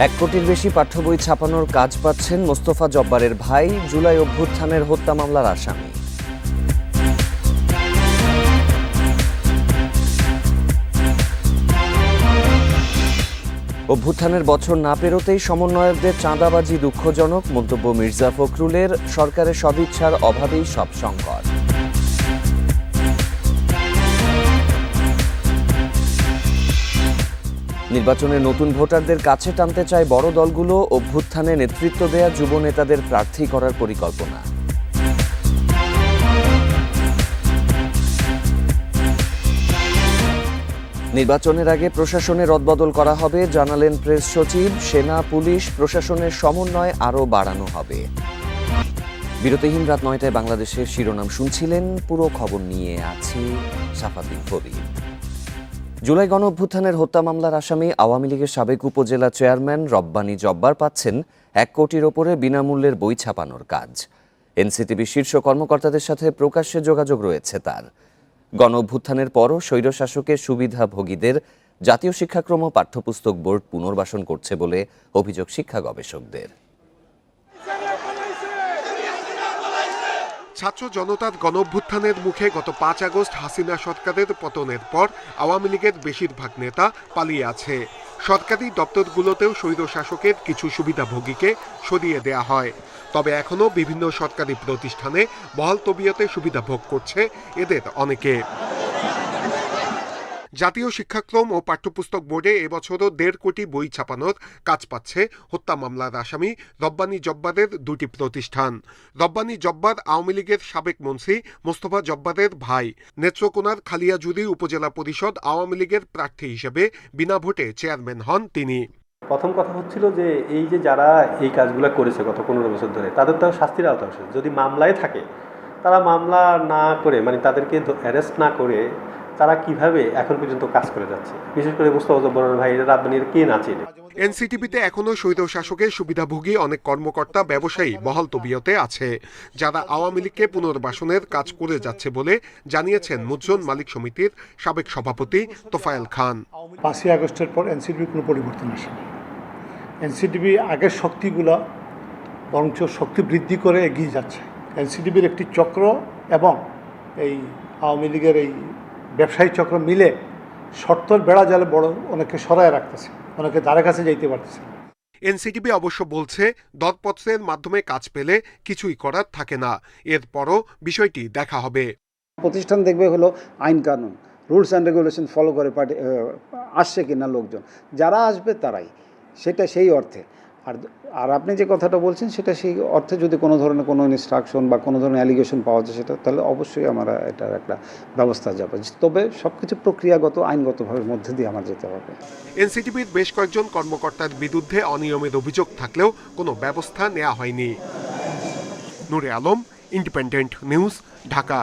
1 কোটির বেশি পাঠ্য বই ছাপানোর কাজ পাচ্ছেন মোস্তফা জব্বারের ভাই, জুলাই অভ্যুত্থানের হত্যা মামলার আসামি। অভ্যুত্থানের বছর না পেরোতেই সমন্বয়কদের চাঁদাবাজি দুঃখজনক, মন্তব্য মির্জা ফখরুলের। সরকারের সদিচ্ছার অভাবেই সব সংকট। নির্বাচনে নতুন ভোটারদের কাছে টানতে চায় বড় দলগুলো। অভ্যুত্থানে নেতৃত্ব দেয়া যুব নেতাদের প্রার্থী করার পরিকল্পনা। নির্বাচনের আগে প্রশাসনে রদবদল করা হবে, জানালেন প্রেস সচিব। সেনা, পুলিশ, প্রশাসনের সমন্বয় আরও বাড়ানো হবে। বিরতিহীন রাত 9টায় বাংলাদেশের শিরোনাম শুনছিলেন। পুরো খবর নিয়ে আছি সাফাদ্দিন ফরিদ। জুলাই গণ অভ্যুত্থানের হত্যা মামলার আসামি আওয়ামী লীগের সাবেক উপজেলা চেয়ারম্যান রব্বানী জব্বার পাচ্ছেন 1 কোটির ওপরে বিনামূল্যের বই ছাপানোর কাজ। এনসিটিবির শীর্ষ কর্মকর্তাদের সাথে প্রকাশ্যে যোগাযোগ রয়েছে তার। গণ অভ্যুত্থানের পরও স্বৈরশাসকের সুবিধাভোগীদের জাতীয় শিক্ষাক্রম ও পাঠ্যপুস্তক বোর্ড পুনর্বাসন করছে বলে অভিযোগ শিক্ষা গবেষকদের। ছাত্র জনতার গণঅভ্যুত্থানের মুখে গত 5 আগস্ট হাসিনা সরকারের পতনের পর আওয়ামী লীগের বেশিরভাগ নেতা পালিয়ে আছে। সরকারি দপ্তরগুলোতেও স্বৈরশাসকের কিছু সুবিধাভোগীকে সরিয়ে দেয়া হয়। তবে এখনও বিভিন্ন সরকারি প্রতিষ্ঠানে বহাল তবিয়তে সুবিধা ভোগ করছে এদের অনেকে। জাতীয় শিক্ষাক্রম ও পাঠ্যপুস্তক বোর্ডে এবছরও 1.5 কোটি বই ছাপানোর কাজ পাচ্ছে হত্যা মামলার আসামি রব্বানী জব্বারের 2টি প্রতিষ্ঠান। রব্বানী জব্বার আওয়ামী লীগের সাবেক মন্ত্রী মোস্তফা জব্বারের ভাই। নেত্রকোনার খালিয়াজুড়ি উপজেলা পরিষদ আওয়ামী লীগের প্রার্থী হিসেবে বিনা ভোটে চেয়ারম্যান হন তিনি। প্রথম কথা হচ্ছিল যে এই যে যারা এই কাজগুলো করেছে গত 15 বছর ধরে, তাদের তো শাস্তির আওতা আসে। যদি মামলায় থাকে, তারা মামলা না করে, মানে তাদেরকে অ্যারেস্ট না করে তারা কিভাবে এখন পর্যন্ত কাজ করে যাচ্ছে, বিশেষ করে মোস্তফা জব্বারের ভাই রাব্বানীর কে না চেনে। এনসিটিবিতে এখনো স্বৈরশাসকের সুবিধাভোগী অনেক কর্মকর্তা, ব্যবসায়ী বহাল তবিয়তে আছে, যারা আওয়ামী লীগকে পুনর্বাসনের কাজ করে যাচ্ছে বলে জানিয়েছেন মুদ্রণ মালিক সমিতির সাবেক সভাপতি তোফায়েল খান। 5 আগস্টের পর এনসিটিবির কোনো পরিবর্তন আসেনি। এনসিটিবি আগের শক্তিগুলো বরঞ্চ শক্তি বৃদ্ধি করে এগিয়ে যাচ্ছে। এনসিটিবির একটি চক্র এবং এই আওয়ামী লীগের এই ব্যবসায়ী চক্র মিলে শর্তর বেড়া জালে বড় অনেকে সরায় রাখতেছে, অনেকে ধারে কাছে যাইতে পারতেছে। এনসিটিবি অবশ্য বলছে দরপত্রের মাধ্যমে কাজ পেলে কিছুই করার থাকে না, এরপরও বিষয়টি দেখা হবে। প্রতিষ্ঠান দেখবে হলো আইন কানুন, রুলস অ্যান্ড রেগুলেশন ফলো করে আসছে কিনা লোকজন, যারা আসবে তারাই, সেটা সেই অর্থে। আর আপনি যে কথাটা বলছেন সেটা সেই অর্থে যদি কোনো ধরনের কোনো ইনস্ট্রাকশন বা কোনো ধরনের অ্যালিগেশন পাওয়া যায় সেটা, তাহলে অবশ্যই আমরা এটার একটা ব্যবস্থা যাবে। তবে সব কিছু প্রক্রিয়াগত আইনগতভাবে মধ্যে দিয়ে আমার যেতে হবে। এনসিটিবির বেশ কয়েকজন কর্মকর্তার বিরুদ্ধে অনিয়মের অভিযোগ থাকলেও কোনো ব্যবস্থা নেওয়া হয়নি। নূরে আলম, ইন্ডিপেন্ডেন্ট নিউজ, ঢাকা।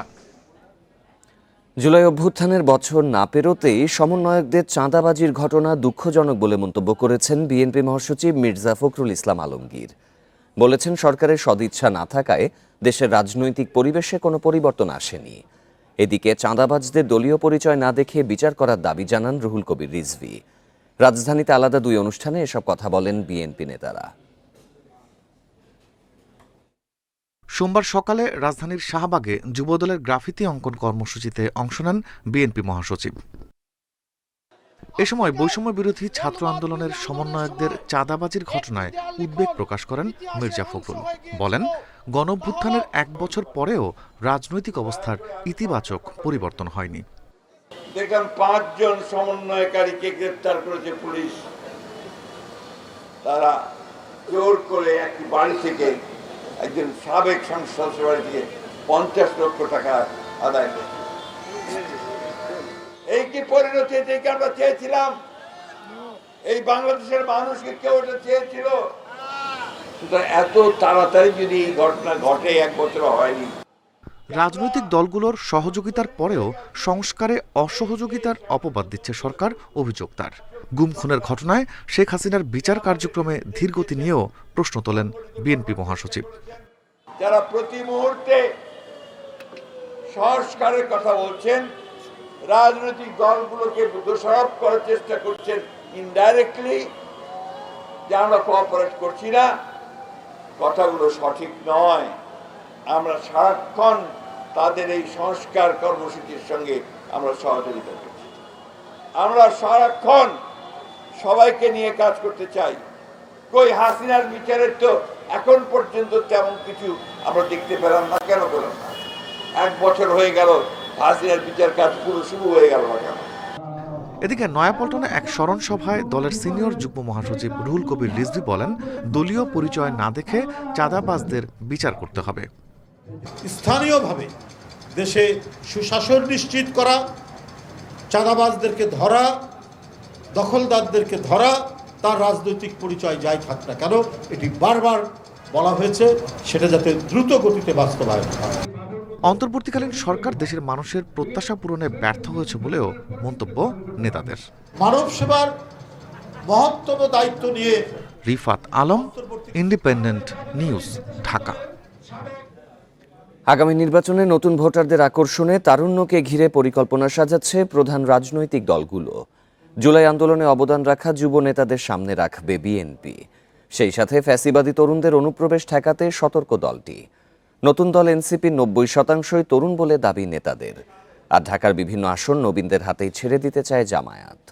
জুলাই অভ্যুত্থানের বছর না পেরোতেই সমন্বয়কদের চাঁদাবাজির ঘটনা দুঃখজনক বলে মন্তব্য করেছেন বিএনপি মহাসচিব মির্জা ফখরুল ইসলাম আলমগীর। বলেছেন, সরকারের সদিচ্ছা না থাকায় দেশের রাজনৈতিক পরিবেশে কোনো পরিবর্তন আসেনি। এদিকে চাঁদাবাজদের দলীয় পরিচয় না দেখে বিচার করার দাবি জানান রুহুল কবির রিজভী। রাজধানীতে আলাদা 2 অনুষ্ঠানে এসব কথা বলেন বিএনপি নেতারা। সোমবার সকালে রাজধানীর শাহবাগে যুবদলের গ্রাফিতি অঙ্কন কর্মসূচিতে অংশ নেন বিএনপি মহাসচিব। এ সময় বৈষম্য বিরোধী ছাত্র আন্দোলনের সমন্বয়কদের চাঁদাবাজির ঘটনায় উদ্বেগ প্রকাশ করেন মির্জা ফখরুল। বলেন, গণঅভ্যুত্থানের 1 বছর পরেও রাজনৈতিক অবস্থার ইতিবাচক পরিবর্তন হয়নি। দেখলাম 5 জন সমন্বয়কারীকে গ্রেফতার করেছে পুলিশ। তারা জোর করে একটি বাড়ি থেকে, একজন সাবেক সংসদ বাড়ি থেকে 50 লক্ষ টাকা আদায় করেছে। এই কি পরিণতি থেকে আমরা চেয়েছিলাম? এই বাংলাদেশের মানুষকে কেউ এটা চেয়েছিল? সুতরাং এত তাড়াতাড়ি যদি এই ঘটনা ঘটে, 1 বছর হয়নি। রাজনৈতিক দলগুলোর সহযোগিতার পরেও সংস্কারে অসহযোগিতার অপবাদ দিচ্ছে সরকার, অভিযোগ তার। গুম খুনের ঘটনায় শেখ হাসিনার বিচার কার্যক্রমে ধীরগতি নিয়েও প্রশ্ন তোলেন বিএনপি মহাসচিব। যারা প্রতি মুহূর্তে সংস্কারের কথা বলছেন, রাজনৈতিক দলগুলোকে দোষারোপ করার চেষ্টা করছেন ইনডাইরেক্টলি, যে আমরা কোঅপারেট করছি না, কথাগুলো সঠিক নয়। আমরা সারাক্ষণ তাদের এই সংস্কার কর্মসূচির সঙ্গে আমরা সহযোগিতা করছি। আমরা সারাক্ষণ সবাইকে নিয়ে কাজ করতে চাই। কই হাসিনার বিচারের তো এখন পর্যন্ত তেমন কিছু আমরা দেখতে পেলাম না, কেন পেলাম না? 1 বছর হয়ে গেল, হাসিনার বিচার কাজ পুরো শুরু হয়ে গেল না কেন? এদিকে নয়াপল্টনে এক স্মরণ সভায় দলের সিনিয়র যুগ্ম মহাসচিব রুহুল কবির রিজভী বলেন, দলীয় পরিচয় না দেখে চাঁদাবাজদের বিচার করতে হবে। স্থানীয়ভাবে দেশে সুশাসন নিশ্চিত করা, চাঁদাবাজদেরকে ধরা, দখলদারদেরকে ধরা, তার রাজনৈতিক পরিচয় যাই থাক না কেন, এটি বারবার বলা হয়েছে, সেটা যাতে দ্রুত গতিতে বাস্তবায়ন হয়। অন্তর্বর্তীকালীন সরকার দেশের মানুষের প্রত্যাশা পূরণে ব্যর্থ হয়েছে বলেও মন্তব্য নেতাদের। মানব সেবার মহত্তম দায়িত্ব নিয়ে রিফাত আলম, ইন্ডিপেন্ডেন্ট নিউজ, ঢাকা। আগামী নির্বাচনে নতুন ভোটারদের আকর্ষণে তারুণ্যকে ঘিরে পরিকল্পনা সাজাচ্ছে প্রধান রাজনৈতিক দলগুলো। জুলাই আন্দোলনে অবদান রাখা যুব নেতাদের সামনে রাখবে বিএনপি। সেই সাথে ফ্যাসিবাদী তরুণদের অনুপ্রবেশ ঠেকাতে সতর্ক দলটি। নতুন দল এনসিপির 90% তরুণ বলে দাবি নেতাদের। আর ঢাকার বিভিন্ন আসন নবীনদের হাতেই ছেড়ে দিতে চায় জামায়াত।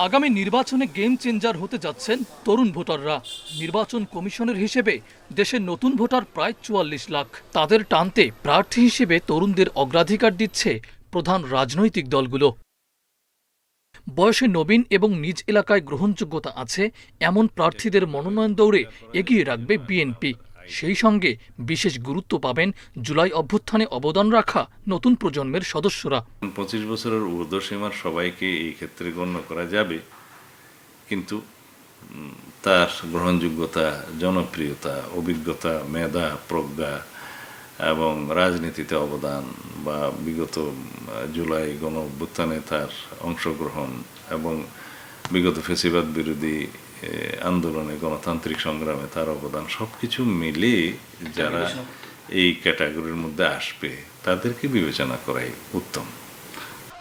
আগামী নির্বাচনে গেম চেঞ্জার হতে যাচ্ছেন তরুণ ভোটাররা। নির্বাচন কমিশনের হিসেবে দেশের নতুন ভোটার প্রায় 44 লাখ। তাদের টানতে প্রার্থী হিসেবে তরুণদের অগ্রাধিকার দিচ্ছে প্রধান রাজনৈতিক দলগুলো। বয়সে নবীন এবং নিজ এলাকায় গ্রহণযোগ্যতা আছে এমন প্রার্থীদের মনোনয়ন দৌড়ে এগিয়ে রাখবে বিএনপি। সেই সঙ্গে বিশেষ গুরুত্ব পাবেন জুলাই অভ্যুত্থানে অবদান রাখা নতুন প্রজন্মের সদস্যরা। 25 বছরের ঊর্ধ্বসীমার সবাইকে এই ক্ষেত্রে গণ্য করা যাবে, কিন্তু তার গ্রহণযোগ্যতা, জনপ্রিয়তা, অভিজ্ঞতা, মেধা, প্রজ্ঞা এবং রাজনীতিতে অবদান বা বিগত জুলাই গণ অভ্যুত্থানে তার অংশগ্রহণ এবং বিগত ফ্যাসিবাদ বিরোধী আন্দোলনে, গণতান্ত্রিক সংগ্রামে তার অবদান, সবকিছু মিলে যারা এই ক্যাটাগরির মধ্যে আসবে তাদেরকে বিবেচনা করাই উত্তম।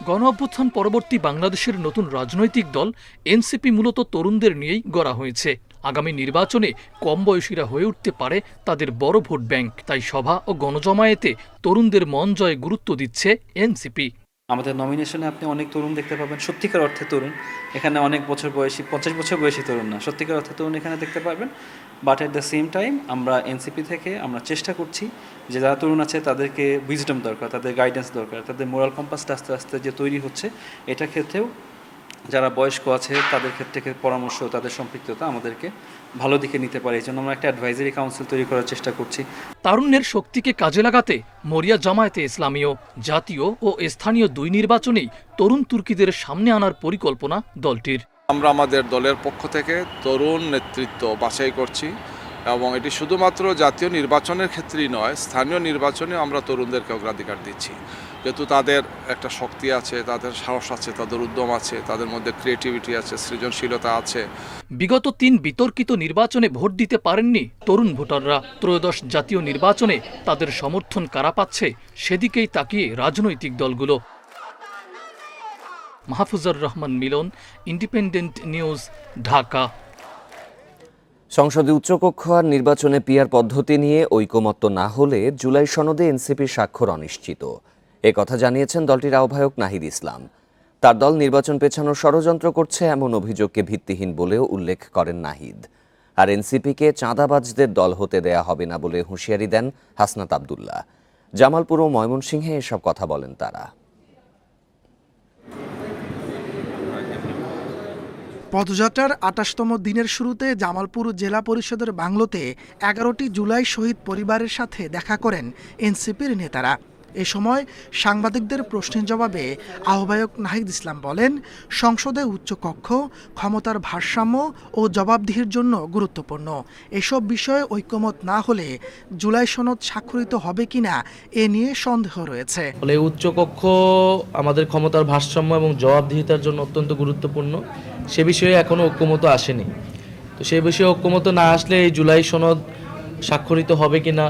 গণ অভ্যুত্থান পরবর্তী বাংলাদেশের নতুন রাজনৈতিক দল এনসিপি মূলত তরুণদের নিয়েই গড়া হয়েছে। আগামী নির্বাচনে কম বয়সীরা হয়ে উঠতে পারে তাদের বড় ভোট ব্যাংক। তাই সভা ও গণজমায়েতে তরুণদের মন জয়ে গুরুত্ব দিচ্ছে এনসিপি। আমাদের নমিনেশনে আপনি অনেক তরুণ দেখতে পাবেন, সত্যিকার অর্থে তরুণ। এখানে অনেক বছর বয়সী, 50 বছর বয়সী তরুণ না, সত্যিকার অর্থে তরুণ এখানে দেখতে পাবেন। But at the same time আমরা এনসিপি থেকে আমরা চেষ্টা করছি যে যারা তরুণ আছে তাদেরকে উইজডম দরকার, তাদের গাইডেন্স দরকার, তাদের মোরাল কম্পাসটা আস্তে আস্তে যে তৈরি হচ্ছে, এটা ক্ষেত্রেও যারা বয়স্ক আছে তাদের ক্ষেত্রে পরামর্শ, তাদের সম্পৃক্ততা আমাদেরকে ভালো দিকে নিতে পারে। এই জন্য আমরা একটা অ্যাডভাইজারি কাউন্সিল তৈরি করার চেষ্টা করছি। তারুণ্যের শক্তিকে কাজে লাগাতে মরিয়া জামায়াতে ইসলামীয় জাতীয় ও স্থানীয় 2 নির্বাচনেই তরুণ তুর্কিদের সামনে আনার পরিকল্পনা দলটির। আমরা আমাদের দলের পক্ষ থেকে তরুণ নেতৃত্ব বাছাই করছি এবং এটি শুধুমাত্র জাতীয় নির্বাচনের ক্ষেত্রেই নয়, স্থানীয় নির্বাচনে আমরা তরুণদেরকে অগ্রাধিকার দিচ্ছি। যেহেতু তাদের একটা শক্তি আছে, তাদের সাহস আছে, তাদের উদ্যম আছে, তাদের মধ্যে ক্রিয়েটিভিটি আছে, সৃজনশীলতা আছে। বিগত 3 বিতর্কিত নির্বাচনে ভোট দিতে পারেননি তরুণ ভোটাররা। ত্রয়োদশ জাতীয় নির্বাচনে তাদের সমর্থন কারা পাচ্ছে সেদিকেই তাকিয়ে রাজনৈতিক দলগুলো। মাহফুজুর রহমান মিলন, ইন্ডিপেন্ডেন্ট নিউজ, ঢাকা। সংসদে উচ্চকক্ষ আর নির্বাচনে পিআর পদ্ধতি নিয়ে ঐকমত্য না হলে জুলাই সনদে এনসিপির স্বাক্ষর অনিশ্চিত। কথা জানিয়েছেন দলটির আহ্বায়ক নাহিদ ইসলাম। তার দল নির্বাচন পেছানোর ষড়যন্ত্র করছে এমন অভিযোগকে ভিত্তিহীন বলেও উল্লেখ করেন নাহিদ। আর এনসিপিকে চাঁদাবাজদের দল হতে দেয়া হবে না বলে হুঁশিয়ারি দেন হাসনাত আব্দুল্লাহ। জামালপুর ও ময়মনসিংহে এসব কথা বলেন তারা। পদযাত্রার ২৮তম দিনের শুরুতে জামালপুর জেলা পরিষদের বাংলোতে ১১টি জুলাই শহীদ পরিবারের সাথে দেখা করেন এনসিপির নেতারা। এ সময় সাংবাদিকদের প্রশ্নের জবাবে আহ্বায়ক নাহিদ ইসলাম বলেন, সংসদে উচ্চকক্ষ ক্ষমতার ভারসাম্য ও জবাবদিহির জন্য গুরুত্বপূর্ণ। এসব বিষয়ে ঐকমত না হলে জুলাই সনদ স্বাক্ষরিত হবে কিনা এ নিয়ে সন্দেহ রয়েছে। ফলে উচ্চকক্ষ আমাদের ক্ষমতার ভারসাম্য এবং জবাবদিহিতার জন্য অত্যন্ত গুরুত্বপূর্ণ। সে বিষয়ে এখনো ঐকমত আসেনি। তো সে বিষয়ে ঐকমত না আসলে এই জুলাই সনদ স্বাক্ষরিত হবে কিনা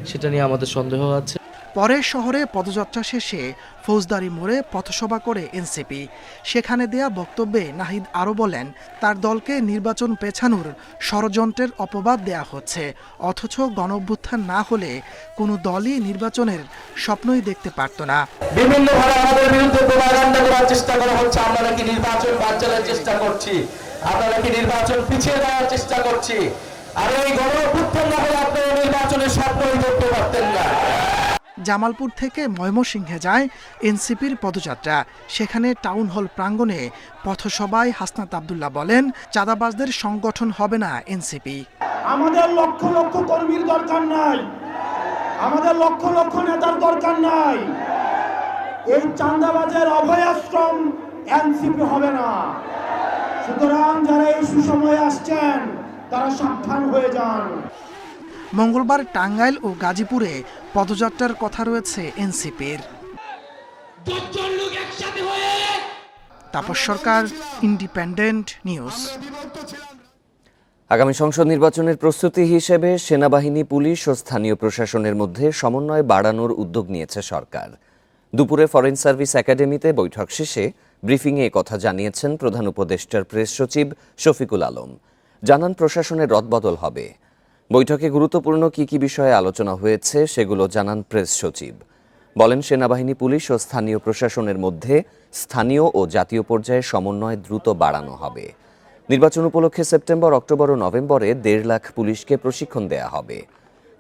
সেটা নিয়ে আমাদের সন্দেহ আছে। পরে শহরে পদযাত্রা শেষে ফৌজদারি মোড়ে পথসভা করে এনসিপি। সেখানে দেয়া বক্তব্যে নাহিদ আরও বলেন, তার দলকে নির্বাচন পেছানোর ষড়যন্ত্রের অপবাদ দেয়া হচ্ছে, অথচ গণঅভ্যুত্থান না হলে কোনো দলই নির্বাচনের স্বপ্নই দেখতে পারত না। বিভিন্নভাবে আমাদের বিরুদ্ধে প্রোপাগান্ডা করার চেষ্টা করা হচ্ছে, আমরা নাকি নির্বাচন বানচালের চেষ্টা করছি, আমরা নাকি নির্বাচন পিছিয়ে দেওয়ার চেষ্টা করছি। আর এই গণঅভ্যুত্থান না হলে আপনারা নির্বাচনের স্বপ্নই দেখতে পারতেন না। জামালপুর থেকে ময়মনসিংহে যায় এনসিপির পদযাত্রা। সেখানে টাউন হল প্রাঙ্গণে পথসভায় হাসনাত আব্দুল্লাহ বলেন, চাঁদাবাজদের সংগঠন হবে না এনসিপি। আমাদের লক্ষ লক্ষ কর্মীর দরকার নাই, আমাদের লক্ষ লক্ষ নেতার দরকার নাই। এই চাঁদাবাজের অভয়াশ্রম এনসিপি হবে না। সুতরাং যারা এই সুসময়ে আসছেন তারা সাবধান হয়ে যান। মঙ্গলবার টাঙ্গাইল ও গাজীপুরে পদযাত্রার কথা রয়েছে এনসিপির। তাপস সরকার, ইন্ডিপেন্ডেন্ট নিউজ। আগামী সংসদ নির্বাচনের প্রস্তুতি হিসেবে সেনাবাহিনী, পুলিশ ও স্থানীয় প্রশাসনের মধ্যে সমন্বয় বাড়ানোর উদ্যোগ নিয়েছে সরকার। দুপুরে ফরেন সার্ভিস একাডেমিতে বৈঠক শেষে ব্রিফিংয়ে কথা জানিয়েছেন প্রধান উপদেষ্টার প্রেস সচিব শফিকুল আলম। জানান, প্রশাসনের রদবদল হবে। বৈঠকে গুরুত্বপূর্ণ কি কি বিষয়ে আলোচনা হয়েছে সেগুলো জানান প্রেস সচিব। বলেন, সেনাবাহিনী, পুলিশ ও স্থানীয় প্রশাসনের মধ্যে স্থানীয় ও জাতীয় পর্যায়ে সমন্বয় দ্রুত বাড়ানো হবে। নির্বাচন উপলক্ষে সেপ্টেম্বর, অক্টোবর ও নভেম্বরে 1.5 লাখ পুলিশকে প্রশিক্ষণ দেয়া হবে।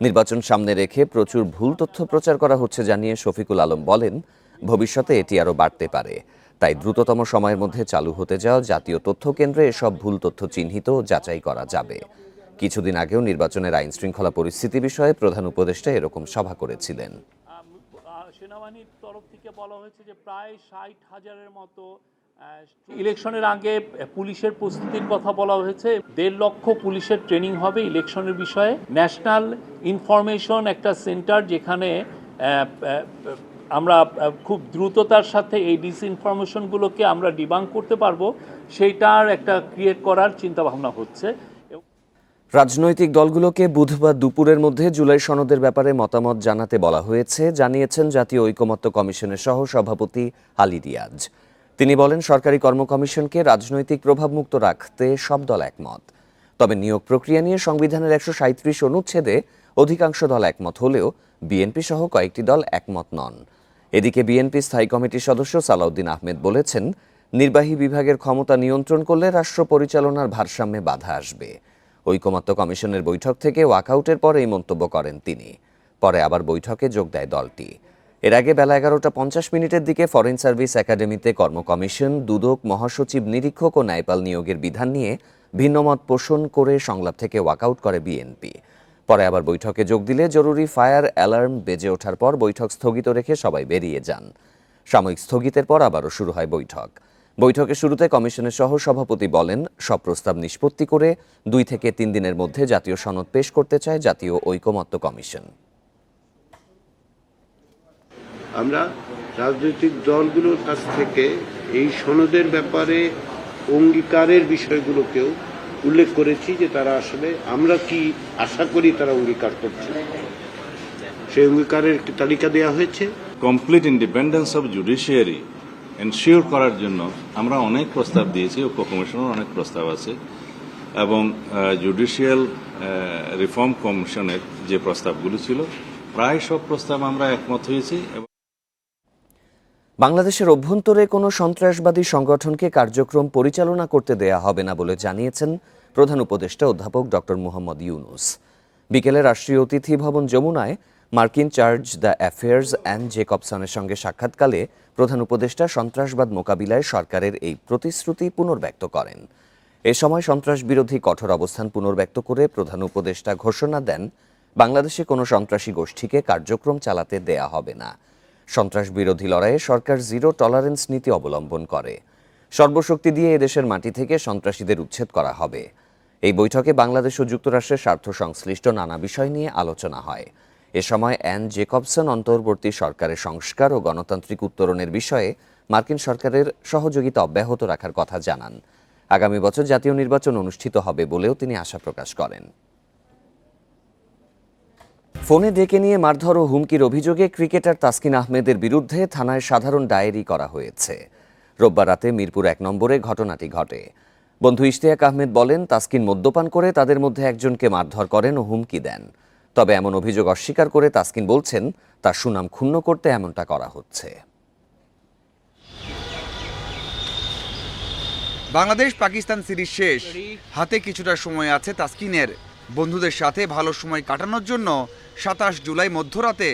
নির্বাচন সামনে রেখে প্রচুর ভুল তথ্য প্রচার করা হচ্ছে জানিয়ে শফিকুল আলম বলেন, ভবিষ্যতে এটি আরও বাড়তে পারে। তাই দ্রুততম সময়ের মধ্যে চালু হতে যাওয়া জাতীয় তথ্য কেন্দ্রে এসব ভুল তথ্য চিহ্নিত ও যাচাই করা যাবে। কিছুদিন আগেও নির্বাচনের আইন শৃঙ্খলা পরিস্থিতি বিষয়ে প্রধান উপদেষ্টা এরকম সভা করেছিলেন। সেনাবাহিনীর তরফ থেকে বলা হয়েছে যে প্রায় 60,000-এর মতো ইলেকশনের আগে পুলিশের প্রস্তুতির কথা বলা হয়েছে। 1.5 লক্ষ পুলিশের ট্রেনিং হবে ইলেকশনের বিষয়ে। ন্যাশনাল ইনফরমেশন একটা সেন্টার, যেখানে আমরা খুব দ্রুততার সাথে এই ডিসইনফরমেশনগুলোকে আমরা ডিবাঙ্ক করতে পারবো, সেইটার একটা ক্রিয়েট করার চিন্তা ভাবনা হচ্ছে। রাজনৈতিক দলগুলোকে বুধবার দুপুরের মধ্যে জুলাই সনদের ব্যাপারে মতামত জানাতে বলা হয়েছে, জানিয়েছেন জাতীয় ঐকমত্য কমিশনের সহ সভাপতি আলী রিয়াজ। তিনি বলেন, সরকারি কর্ম কমিশনকে রাজনৈতিক প্রভাবমুক্ত রাখতে সব দল একমত। তবে নিয়োগ প্রক্রিয়া নিয়ে সংবিধানের 137 অনুচ্ছেদে অধিকাংশ দল একমত হলেও বিএনপি সহ কয়েকটি দল একমত নন। এদিকে বিএনপি স্থায়ী কমিটির সদস্য সালাউদ্দিন আহমেদ বলেছেন, নির্বাহী বিভাগের ক্ষমতা নিয়ন্ত্রণ করলে রাষ্ট্র পরিচালনার ভারসাম্যে বাধা আসবে। ঐকমত্য কমিশনের বৈঠক থেকে ওয়াকআউটের পর এই মন্তব্য করেন তিনি। পরে আবার বৈঠকে যোগ দেয় দলটি। এর আগে বেলা 11:50 দিকে ফরেন সার্ভিস একাডেমিতে কর্ম কমিশন, দুদক, মহাসচিব, নিরীক্ষক ও ন্যায়পাল নিয়োগের বিধান নিয়ে ভিন্নমত পোষণ করে সংলাপ থেকে ওয়াকআউট করে বিএনপি। পরে আবার বৈঠকে যোগ দিলে জরুরি ফায়ার অ্যালার্ম বেজে ওঠার পর বৈঠক স্থগিত রেখে সবাই বেরিয়ে যান। সাময়িক স্থগিতের পর আবারও শুরু হয় বৈঠক। বৈঠকের শুরুতে কমিশনের সহ সভাপতি বলেন, সব প্রস্তাব নিষ্পত্তি করে 2 থেকে 3 দিনের মধ্যে জাতীয় সনদ পেশ করতে চায় জাতীয় ঐকমত্য কমিশন। আমরা রাজনৈতিক দলগুলোর কাছ থেকে এই সনদের ব্যাপারে অঙ্গীকারের বিষয়গুলোকেও উল্লেখ করেছি, যে তারা আসলে আমরা কি আশা করি তারা অঙ্গীকার করছে, সেই অঙ্গীকারের একটি তালিকা দেওয়া হয়েছে। Complete independence of judiciary ensure করার জন্য আমরা অনেক প্রস্তাব দিয়েছি, ঐক্য কমিশনের অনেক প্রস্তাব আছে, এবং জুডিশিয়াল রিফর্ম কমিশনের যে প্রস্তাবগুলো ছিল প্রায় সব প্রস্তাব আমরা একমত হয়েছি। বাংলাদেশের অভ্যন্তরে কোনো সন্ত্রাসবাদী সংগঠনকে কার্যক্রম পরিচালনা করতে দেয়া হবে না বলে জানিয়েছেন প্রধান উপদেষ্টা অধ্যাপক ডক্টর মুহাম্মদ ইউনুস। বিকেলে রাষ্ট্রীয় অতিথি ভবন যমুনায় মার্কিন চার্জ দ্য অ্যাফেয়ার্স অ্যান্ড জেকবসনের সঙ্গে সাক্ষাৎকালে প্রধান উপদেষ্টা সন্ত্রাসবাদ মোকাবিলায় সরকারের এই প্রতিশ্রুতি পুনর্ব্যক্ত করেন। এ সময় সন্ত্রাস বিরোধী কঠোর অবস্থান পুনর্ব্যক্ত করে প্রধান উপদেষ্টা ঘোষণা দেন, বাংলাদেশে কোনো সন্ত্রাসী গোষ্ঠীকে কার্যক্রম চালাতে দেয়া হবে না। সন্ত্রাস বিরোধী লড়াইয়ে সরকার জিরো টলারেন্স নীতি অবলম্বন করে। সর্বশক্তি দিয়ে এদেশের মাটি থেকে সন্ত্রাসীদের উচ্ছেদ করা হবে। এই বৈঠকে বাংলাদেশ ও যুক্তরাষ্ট্রের স্বার্থ সংশ্লিষ্ট নানা বিষয় নিয়ে আলোচনা হয়। এ সময় অ্যান জেকবসন অন্তর্বর্তী সরকারের সংস্কার ও গণতান্ত্রিক উত্তরণের বিষয়ে মার্কিন সরকারের সহযোগিতা অব্যাহত রাখার কথা জানান। আগামী বছর জাতীয় নির্বাচন অনুষ্ঠিত হবে বলেও তিনি আশা প্রকাশ করেন। ফোনে ডেকে নিয়ে মারধর ও হুমকির অভিযোগে ক্রিকেটার তাসকিন আহমেদের বিরুদ্ধে থানায় সাধারণ ডায়েরি করা হয়েছে। রোববার রাতে মিরপুর 1 নম্বরে ঘটনাটি ঘটে। বন্ধু ইশতিয়াক আহমেদ বলেন, তাসকিন মদ্যপান করে তাদের মধ্যে একজনকে মারধর করেন ও হুমকি দেন। তবে এমন অভিযোগ অস্বীকার করে তাসকিন বলছেন, তার সুনাম ক্ষুণ্ণ করতে এমনটা করা হচ্ছে। বাংলাদেশ পাকিস্তান সিরিজ শেষ, হাতে কিছুটা সময় আছে তাসকিনের। বন্ধুদের সাথে ভালো সময় কাটানোর জন্য 27 জুলাই মধ্যরাতে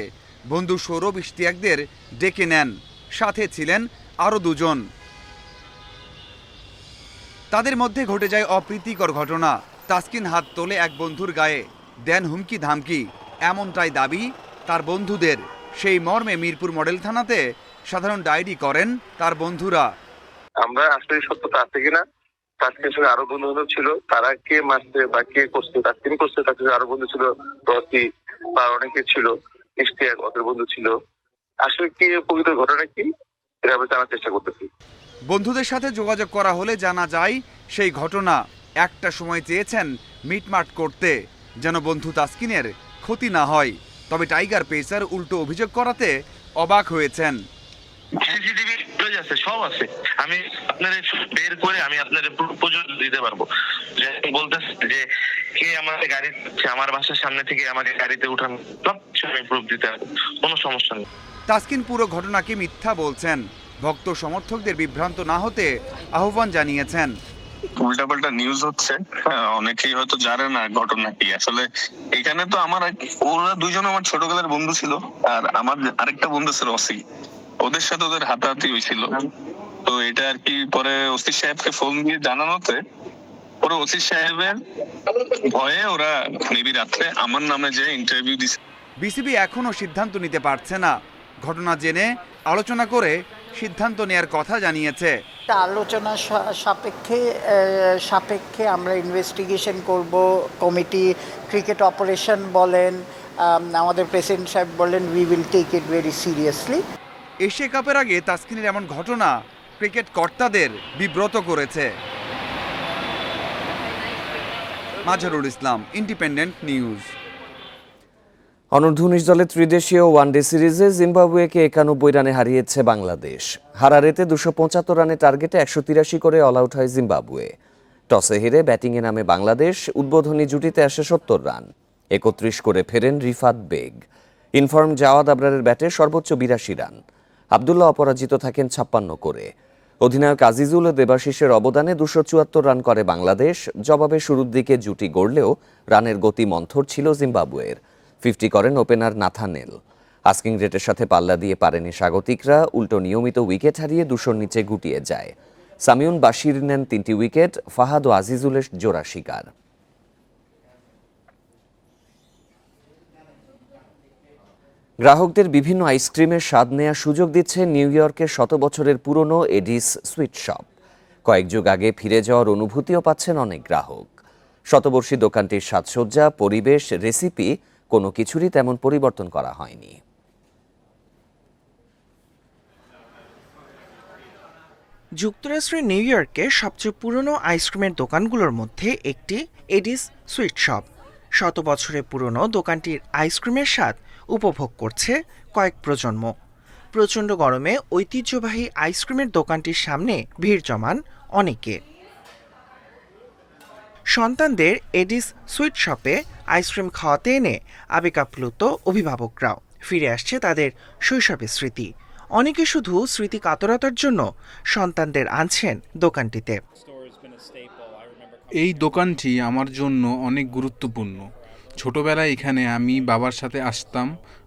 বন্ধু সৌরভ ইশতিয়াকদের ডেকে নেন। সাথে ছিলেন আরও দুজন। তাদের মধ্যে ঘটে যায় অপ্রীতিকর ঘটনা। তাসকিন হাত তোলে এক বন্ধুর গায়ে, দেন হুমকি ধামকি। এমনটাই দাবি তার বন্ধুদের। সেই মর্মে মিরপুর মডেল থানাতে সাধারণ ডায়েরি করেন তার বন্ধুরা। আমরা আসলে সত্যতা আছে কিনা, তাসকিনের সঙ্গে আরো বন্ধু বান্ধব ছিল, তারা কে মারছে বা কে করছে, তাসকিন করছে, তার সঙ্গে আরো বন্ধু ছিল, রকি বা অনেকে ছিল, ইশতিয়াক ওদের বন্ধু ছিল। আসলে কি প্রকৃত ঘটনা কি এটা আমরা জানার চেষ্টা করতেছি। বন্ধুদের সাথে যোগাযোগ করা হলে জানা যায় সেই ঘটনা। একটা সময় চেয়েছেন মিটমাট করতে, যেন বন্ধু তাসকিনের ক্ষতি না হয়। তবে টাইগার পেসার উল্টো অভিযোগ করাতে অবাক হয়েছেন। সিসিটিভি ফুটেজ আছে, সব আছে, আমি আপনাদের বের করে আমি আপনাদের পর্যন্ত দিতে পারবো। বলতেছে যে কে আমাদের গাড়ি, আমার বাসার সামনে থেকে আমাকে গাড়িতে উঠান, সব আমি প্রুফ দিতে পারবো, কোনো সমস্যা নেই। তাসকিন পুরো ঘটনাকে মিথ্যা বলছেন। ভক্ত সমর্থকদের বিভ্রান্ত না হতে আহ্বান জানিয়েছেন। উল্টাপাল্টা নিউজ হচ্ছে, অনেকেই হয়তো জানে না ঘটনা কি। আসলে এখানে তো আমার ওরা দুইজন আমার ছোটবেলার বন্ধু ছিল, আর আমার আরেকটা বন্ধু ছিল ওসি, ওদের সাথে ওদের হাতাহাতি হয়েছিল। তো এটা আর কি পরে ওসি সাহেবকে ফোন দিয়ে জানানোতে পরে ওসি সাহেবের ভয়ে ওরা মেবি রাত্রে আমার নামে যে ইন্টারভিউ দিছে। বিসিবি এখনো সিদ্ধান্ত নিতে পারছে না। ঘটনা জেনে আলোচনা করে সিদ্ধান্ত নেয়ার কথা জানিয়েছে। আলোচনা সাপেক্ষে আমরা ইনভেস্টিগেশন করব। কমিটি ক্রিকেট অপারেশন বলেন, আমাদের প্রেসিডেন্ট সাহেব বলেন, we will take it very seriously. Asia কাপের আগে তাসকিনের এমন ঘটনা ক্রিকেট কর্তাদের বিব্রত করেছে। Mazharul Islam, independent news. অনূর্ধ্ব-19 দলের ত্রিদেশীয় ওয়ানডে সিরিজে জিম্বাবুয়েকে 91 রানে হারিয়েছে বাংলাদেশ। হারারেতে 275 রানের টার্গেটে 183 করে অল আউট হয় জিম্বাবুয়ে। টসে হেরে ব্যাটিংয়ে নামে বাংলাদেশ। উদ্বোধনী জুটিতে আসে 70 রান। 31 করে ফেরেন রিফাত বেগ। ইনফর্ম জাওয়াদ আবরারের ব্যাটে সর্বোচ্চ 82 রান। আব্দুল্লাহ অপরাজিত থাকেন 56 করে। অধিনায়ক আজিজুল ও দেবাশিসের অবদানে 274 রান করে বাংলাদেশ। জবাবে শুরুর দিকে জুটি গড়লেও রানের গতি মন্থর ছিল জিম্বাবুয়ের। 50 করেন ওপেনার নাথানেল। আস্কিং রেটের সাথে পাল্লা দিয়ে পারেনি স্বাগতিকরা। উল্টো নিয়মিত উইকেট হারিয়ে 200-র নিচে গুটিয়ে যায়। সামিউন বাশির নেন 3টি উইকেট। ফাহাদ ও আজিজুলের জোড়া শিকার। গ্রাহকদের বিভিন্ন আইসক্রিমের স্বাদ নেওয়ার সুযোগ দিচ্ছে নিউ ইয়র্কের 100 বছরের পুরনো এডিস সুইট শপ। কয়েক যুগ আগে ফিরে যাওয়ার অনুভূতিও পাচ্ছেন অনেক গ্রাহক। শতবর্ষী দোকানটির সাজসজ্জা, পরিবেশ, রেসিপি কোনো কিছুরই তেমন পরিবর্তন করা হয়নি। যুক্তরাষ্ট্রের নিউ ইয়র্কে সবচেয়ে পুরনো আইসক্রিমের দোকানগুলোর মধ্যে একটি এডিস সুইট শপ। 100 বছরের পুরনো দোকানটির আইসক্রিমের স্বাদ উপভোগ করছে কয়েক প্রজন্ম। প্রচণ্ড গরমে ঐতিহ্যবাহী আইসক্রিমের দোকানটির সামনে ভিড় জমান অনেকে। সন্তানদের এডিস সুইট শপে আইসক্রিম খাওয়াতে এনে আবেগাপ্লুত অভিভাবকরাও। ফিরে আসছে তাদের শৈশবের স্মৃতি। অনেকে শুধু স্মৃতি কাতরতার জন্য সন্তানদের আনছেন দোকানটিতে। এই দোকানটি আমার জন্য অনেক গুরুত্বপূর্ণ। ছোটবেলায় এখানে আমি বাবার সাথে আসতাম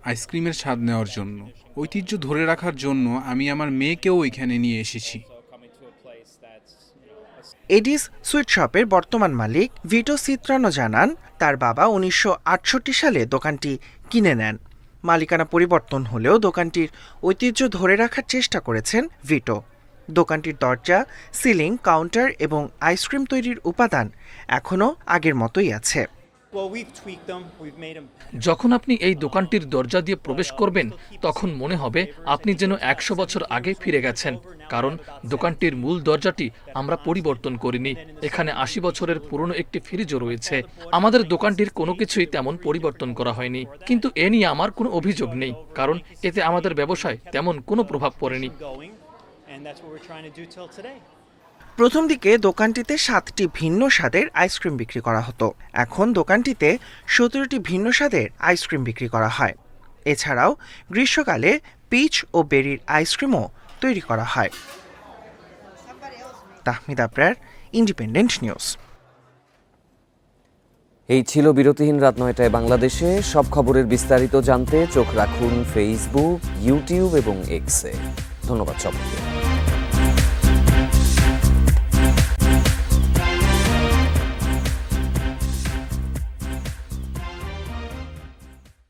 আইসক্রিমের স্বাদ নেওয়ার জন্য। ঐতিহ্য ধরে রাখার জন্য আমি আমার মেয়েকেও এখানে নিয়ে এসেছি। এডিস সুইট শপের বর্তমান মালিক ভিটো সিত্রানো জানান, তার বাবা 1968 সালে দোকানটি কিনে নেন। মালিকানা পরিবর্তন হলেও দোকানটির ঐতিহ্য ধরে রাখার চেষ্টা করেছেন ভিটো। দোকানটির দরজা, সিলিং, কাউন্টার এবং আইসক্রিম তৈরির উপাদান এখনও আগের মতোই আছে। যখন আপনি এই দোকানটির দরজা দিয়ে প্রবেশ করবেন তখন মনে হবে আপনি যেন 100 বছর আগে ফিরে গেছেন, কারণ দোকানটির মূল দরজাটি আমরা পরিবর্তন করিনি। এখানে 80 বছরের পুরনো একটি ফ্রিজও রয়েছে। আমাদের দোকানটির কোনো কিছুই তেমন পরিবর্তন করা হয়নি, কিন্তু এ নিয়ে আমার কোনো অভিযোগ নেই, কারণ এতে আমাদের ব্যবসায় তেমন কোনো প্রভাব পড়েনি। প্রথম দিকে দোকানটিতে 7টি ভিন্ন স্বাদের আইসক্রিম বিক্রি করা হতো। এখন দোকানটিতে 17টি ভিন্ন স্বাদের আইসক্রিম বিক্রি করা হয়। এছাড়াও গ্রীষ্মকালে পিচ ও বেরির আইসক্রিমও তৈরি করা হয়। Tahmid Abrar, independent news. এই ছিল বিরতিহীন রাত 9টায় বাংলাদেশে। সব খবরের বিস্তারিত জানতে চোখ রাখুন ফেসবুক, ইউটিউব এবং এক্সে। ধন্যবাদ সবাইকে।